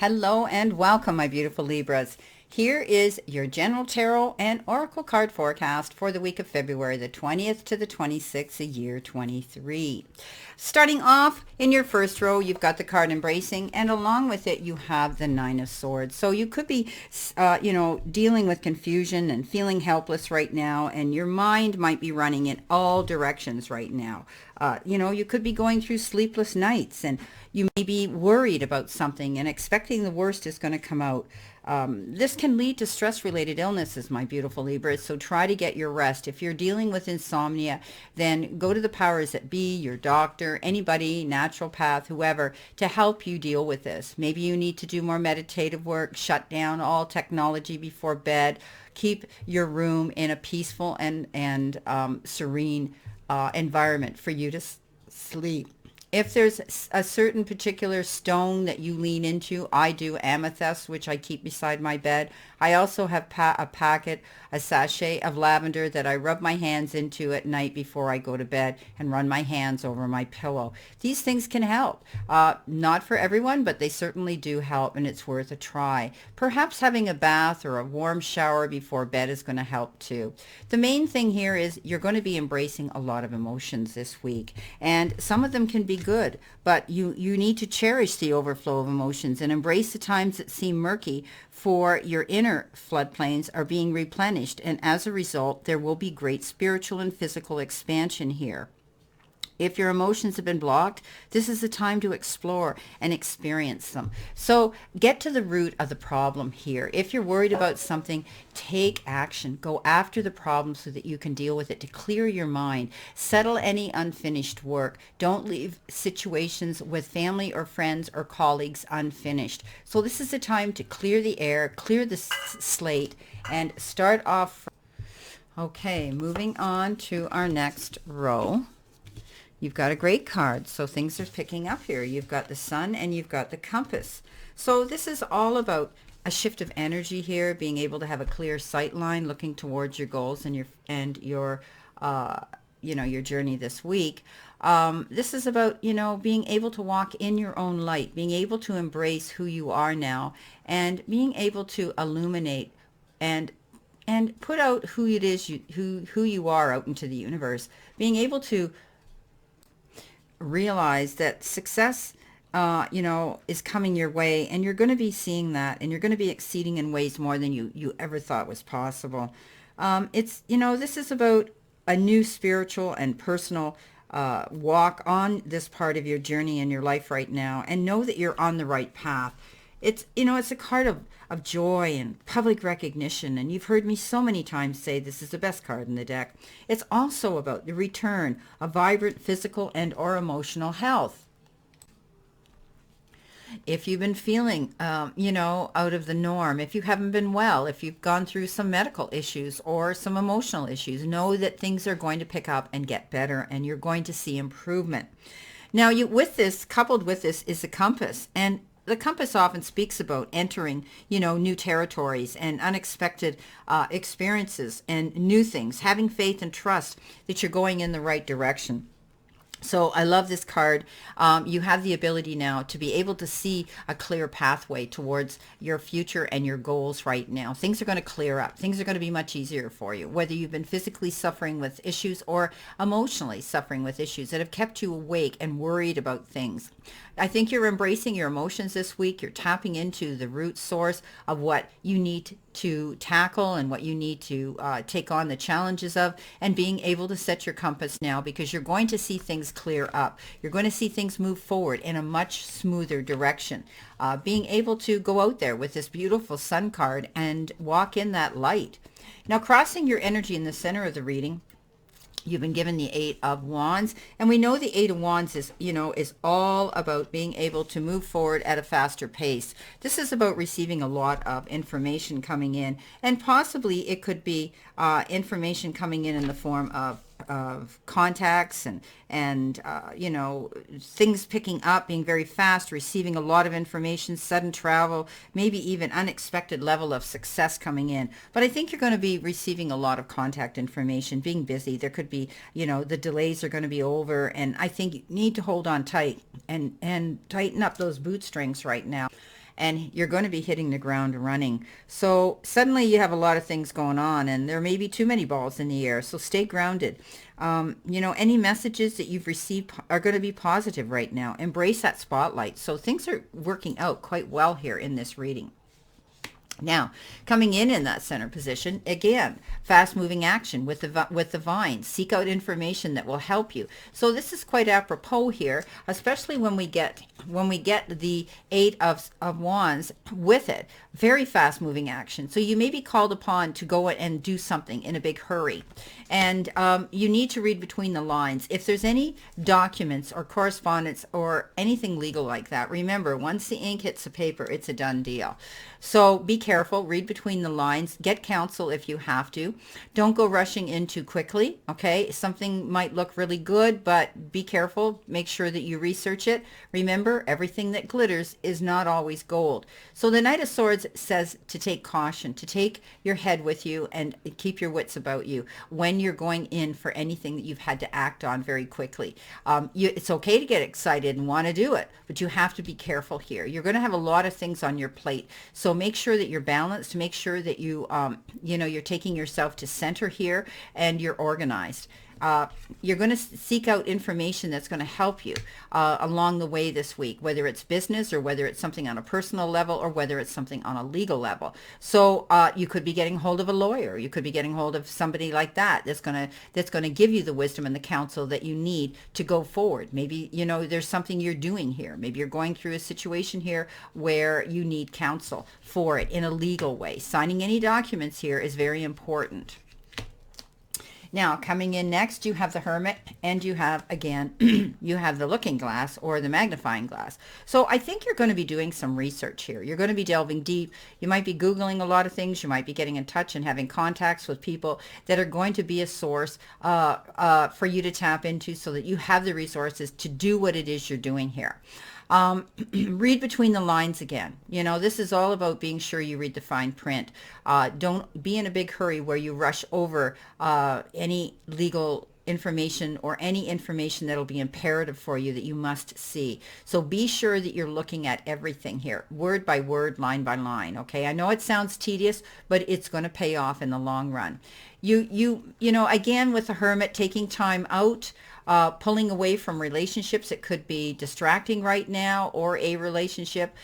Hello and welcome, my beautiful Libras. Here is your general tarot and oracle card forecast for the week of February the 20th to the 26th, the year 23. Starting off in your first row, you've got the card embracing, and along with it, you have the Nine of Swords. So you could be, dealing with confusion and feeling helpless right now, and your mind might be running in all directions right now. You could be going through sleepless nights, and you may be worried about something and expecting the worst is going to come out. This can lead to stress-related illnesses, my beautiful Libras, so try to get your rest. If you're dealing with insomnia, then go to the powers that be, your doctor, anybody, naturopath, whoever, to help you deal with this. Maybe you need to do more meditative work, shut down all technology before bed, keep your room in a peaceful and serene environment for you to sleep. If there's a certain particular stone that you lean into, I do amethyst, which I keep beside my bed. I also have a sachet of lavender that I rub my hands into at night before I go to bed and run my hands over my pillow. These things can help. Not for everyone, but they certainly do help, and it's worth a try. Perhaps having a bath or a warm shower before bed is going to help too. The main thing here is you're going to be embracing a lot of emotions this week, and some of them can be good, but you need to cherish the overflow of emotions and embrace the times that seem murky, for your inner floodplains are being replenished, and as a result there will be great spiritual and physical expansion here. If your emotions have been blocked, this is the time to explore and experience them. So get to the root of the problem here. If you're worried about something, take action. Go after the problem so that you can deal with it, to clear your mind. Settle any unfinished work. Don't leave situations with family or friends or colleagues unfinished. So this is the time to clear the air, clear the slate, and start off. Okay, moving on to our next row. You've got a great card, so things are picking up here. You've got the sun and you've got the compass. So this is all about a shift of energy here, being able to have a clear sight line, looking towards your goals and your journey this week. This is about, being able to walk in your own light, being able to embrace who you are now, and being able to illuminate and put out who it is who you are out into the universe, being able to realize that success, is coming your way, and you're going to be seeing that, and you're going to be exceeding in ways more than you ever thought was possible. This is about a new spiritual and personal walk on this part of your journey in your life right now, and know that you're on the right path. It's a card of joy and public recognition, and you've heard me so many times say this is the best card in the deck. It's also about the return of vibrant physical and or emotional health. If you've been feeling, out of the norm, if you haven't been well, if you've gone through some medical issues or some emotional issues, know that things are going to pick up and get better, and you're going to see improvement. Now, coupled with this is the compass, and the compass often speaks about entering, new territories and unexpected experiences and new things, having faith and trust that you're going in the right direction. So I love this card. You have the ability now to be able to see a clear pathway towards your future and your goals right now. Things are going to clear up. Things are going to be much easier for you, whether you've been physically suffering with issues or emotionally suffering with issues that have kept you awake and worried about things. I think you're embracing your emotions this week. You're tapping into the root source of what you need to tackle and what you need to take on the challenges of, and being able to set your compass now, because you're going to see things clear up. You're going to see things move forward in a much smoother direction. Being able to go out there with this beautiful sun card and walk in that light. Now, crossing your energy in the center of the reading, you've been given the Eight of Wands, and we know the Eight of Wands is all about being able to move forward at a faster pace. This is about receiving a lot of information coming in, and possibly it could be information coming in the form of contacts and things picking up, being very fast, receiving a lot of information, sudden travel, maybe even unexpected level of success coming in. But I think you're going to be receiving a lot of contact information, being busy. There could be, the delays are going to be over, and I think you need to hold on tight and tighten up those bootstrings right now. and you're going to be hitting the ground running. So suddenly you have a lot of things going on, and there may be too many balls in the air. So stay grounded. Any messages that you've received are going to be positive right now. Embrace that spotlight. So things are working out quite well here in this reading. Now, coming in that center position, again, fast-moving action with the vine. Seek out information that will help you. So this is quite apropos here, especially when we get the Eight of Wands with it. Very fast-moving action. So you may be called upon to go and do something in a big hurry. And you need to read between the lines. If there's any documents or correspondence or anything legal like that, remember, once the ink hits the paper, it's a done deal. So be careful, read between the lines, get counsel if you have to. Don't go rushing in too quickly, okay? Something might look really good, but be careful. Make sure that you research it. Remember, everything that glitters is not always gold. So the Knight of Swords says to take caution, to take your head with you and keep your wits about you when you're going in for anything that you've had to act on very quickly. It's okay to get excited and want to do it, but you have to be careful here. You're going to have a lot of things on your plate. So make sure that you're balanced, make sure that you're taking yourself to center here and you're organized. You're going to seek out information that's going to help you along the way this week, whether it's business or whether it's something on a personal level or whether it's something on a legal level. So you could be getting hold of a lawyer. You could be getting hold of somebody like that that's going to give you the wisdom and the counsel that you need to go forward. Maybe, there's something you're doing here. Maybe you're going through a situation here where you need counsel for it in a legal way. Signing any documents here is very important. Now, coming in next, you have the Hermit, and you have, again, you have the looking glass or the magnifying glass. So I think you're going to be doing some research here. You're going to be delving deep. You might be Googling a lot of things. You might be getting in touch and having contacts with people that are going to be a source for you to tap into so that you have the resources to do what it is you're doing here. Read between the lines again. This is all about being sure you read the fine print. Don't be in a big hurry where you rush over any legal information or any information that'll be imperative for you that you must see. So be sure that you're looking at everything here, word by word, line by line. Okay, I know it sounds tedious, but it's going to pay off in the long run. Again, with the Hermit, taking time out, pulling away from relationships. It could be distracting right now or a relationship.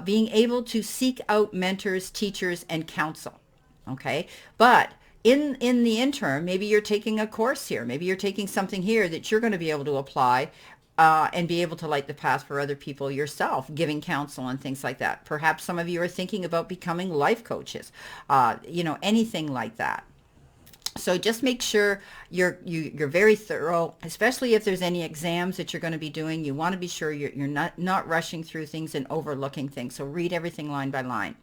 Being able to seek out mentors, teachers, and counsel. Okay, but in the interim, maybe you're taking a course here. Maybe you're taking something here that you're going to be able to apply and be able to light the path for other people yourself, giving counsel and things like that. Perhaps some of you are thinking about becoming life coaches, anything like that. So just make sure you're very thorough, especially if there's any exams that you're going to be doing. You want to be sure you're not rushing through things and overlooking things. So read everything line by line.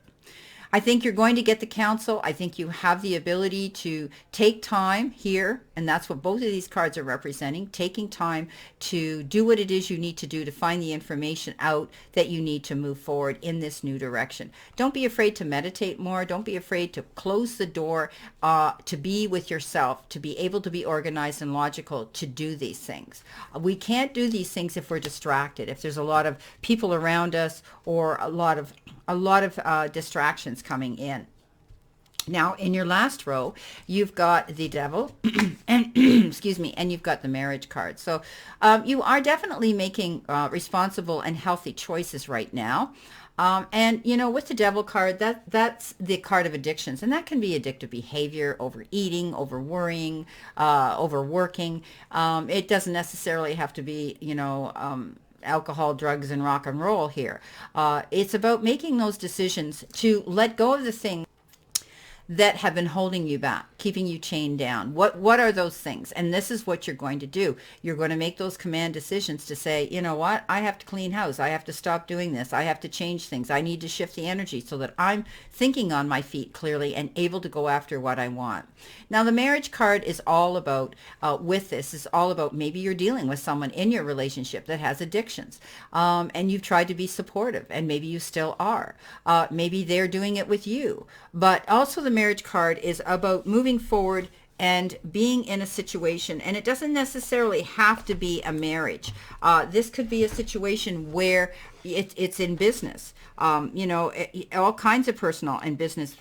I think you're going to get the counsel. I think you have the ability to take time here, and that's what both of these cards are representing, taking time to do what it is you need to do to find the information out that you need to move forward in this new direction. Don't be afraid to meditate more. Don't be afraid to close the door, to be with yourself, to be able to be organized and logical to do these things. We can't do these things if we're distracted, if there's a lot of people around us or a lot of distractions coming in. Now, in your last row, you've got the Devil, and excuse me, and you've got the Marriage card. So you are definitely making responsible and healthy choices right now. And with the Devil card, that's the card of addictions, and that can be addictive behavior, overeating, over worrying, overworking. It doesn't necessarily have to be, alcohol, drugs, and rock and roll here. It's about making those decisions to let go of the things that have been holding you back, keeping you chained down. What are those things? And this is what you're going to do. You're going to make those command decisions to say, you know what, I have to clean house. I have to stop doing this. I have to change things. I need to shift the energy so that I'm thinking on my feet clearly and able to go after what I want. Now, the Marriage card is all about, with this, is all about maybe you're dealing with someone in your relationship that has addictions, and you've tried to be supportive, and maybe you still are. Maybe they're doing it with you. But also the Marriage card is about moving forward and being in a situation, and it doesn't necessarily have to be a marriage. This could be a situation where it's in business. All kinds of personal and business,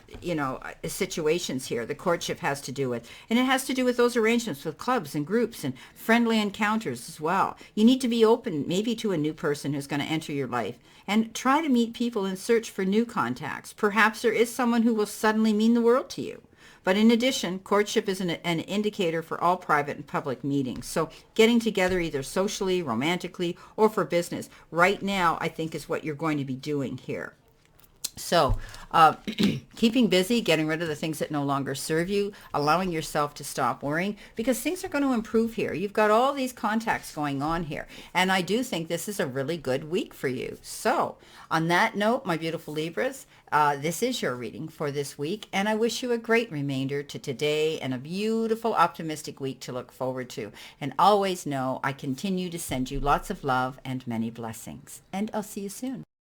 situations here. The courtship has to do with, and it has to do with those arrangements with clubs and groups and friendly encounters as well. You need to be open maybe to a new person who's going to enter your life, and try to meet people and search for new contacts. Perhaps there is someone who will suddenly mean the world to you. But in addition, courtship is an indicator for all private and public meetings. So getting together either socially, romantically, or for business right now, I think, is what you're going to be doing here. So keeping busy, getting rid of the things that no longer serve you, allowing yourself to stop worrying, because things are going to improve here. You've got all these contacts going on here. And I do think this is a really good week for you. So on that note, my beautiful Libras, this is your reading for this week. And I wish you a great remainder to today and a beautiful, optimistic week to look forward to. And always know I continue to send you lots of love and many blessings. And I'll see you soon.